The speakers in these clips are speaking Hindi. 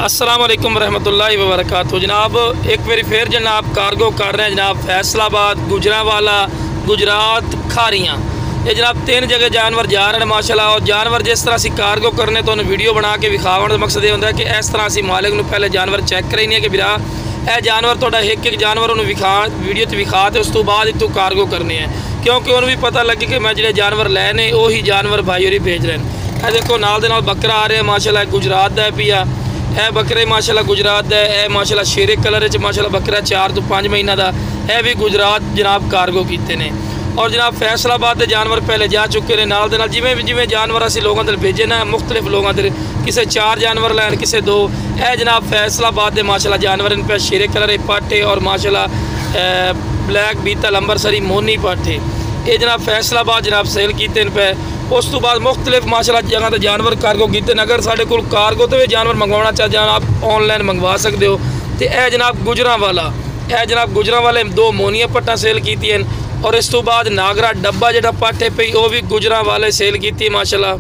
अस्सलाम वालेकुम रहमतुल्लाहि व बरकातहू। जनाब एक बारी फिर जनाब कार्गो कर रहे हैं जनाब फैसलाबाद, गुजरांवाला, गुजरात, खारियाँ। ये जनाब 3 जगह जानवर जा रहे हैं माशाल्लाह। और जानवर जिस तरह से कार्गो करने तो वीडियो बना के विखावन का मकसद ये होता है कि इस तरह से मालिक को पहले जानवर चेक करें नहीं है कि बिरा यह जानवर थोड़ा एक जानवर उन्होंने विखा वीडियो तो विखा तो उस तो बाद ही तू कार्गो करने हैं, क्योंकि उन्होंने भी पता लगे कि मैं जो जानवर लैने वही जानवर भाई और भेज रहे हैं। देखो नाल दे नाल बकरा आ रहा है माशाल्लाह, गुजरात का पिया है बकरे माशाल्लाह, गुजरात का है माशाल्लाह, शेरे कलर माशाल्लाह बकरा 4 तो 5 महीना का है भी गुजरात जनाब कार्गो किए ने। और जनाब फैसलाबाद के जानवर पहले जा चुके हैं। नाल दे नाल जिमें जिमें जानवर असी लोगों तक भेजे ना मुख्तलिफ लोगों तक, किसी 4 जानवर लैन किसी 2 है जनाब फैसलाबाद के माशाल्लाह जानवर इन पे शेरे कलर पाटे और माशाल्लाह ब्लैक बीतल अंबरसरी मोनी पाटे ये जनाब फैसलाबाद जनाब सेल किए इन पे। उस तो बाद मुख्तलिफ माशाल्लाह जगह तो जानवर कार्गो किए। अगर साढ़े को कार्गो तो जानवर मंगवाना चाहते हैं आप ऑनलाइन मंगवा सकते हो। तो यह जनाब गुजरांवाला, यह जनाब गुजरांवाले 2 मोनिया पट्टा सेल की। और इस तो बाद नागरा डब्बा जो पट्ट है पी वह भी गुजरांवाले सेल की माशाल्लाह,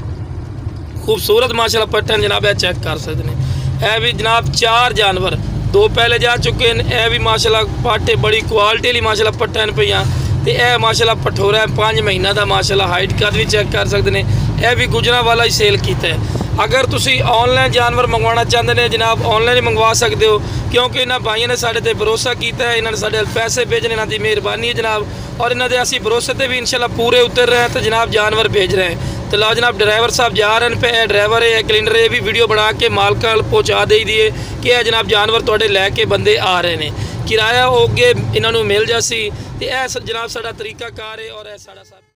खूबसूरत माशाल्लाह पट्टन जनाब यह चेक कर सकते हैं। यह भी जनाब 4 जानवर 2 पहले जा चुके हैं। यह भी माशाल्लाह पाटे बड़ी क्वालिटी वाली माशाल्लाह पट्टन पे तो यह माशाल्लाह पठोरा है 5 महीना का माशाल्लाह, हाइट कद भी चेक कर सकते हैं। यह भी गुजरांवाला ही सेल किया है। अगर तुसी ऑनलाइन जानवर मंगवाना चाहते हैं जनाब ऑनलाइन ही मंगवा सकते हो, क्योंकि इन्होंने भाइयों ने साढ़े ते भरोसा किया है, इन्होंने साढ़े पैसे भेजने इन्हों की मेहरबानी है जनाब। और इन्होंने असी भरोसे से भी इंशाल्लाह पूरे उतर रहे हैं तो जनाब जानवर भेज रहे हैं। तो ला जनाब ड्राइवर साहब जा रहे हैं पे ड्राइवर है कैलेंडर ये भी वीडियो बना के मालक पहुँचा दे दिए कि यह जनाब जानवर थोड़े लैके बंदे आ रहे हैं, किराया हो गए इन्होंने मिल जासी। तो यह जनाब साड़ा तरीका कार है और यह साड़ा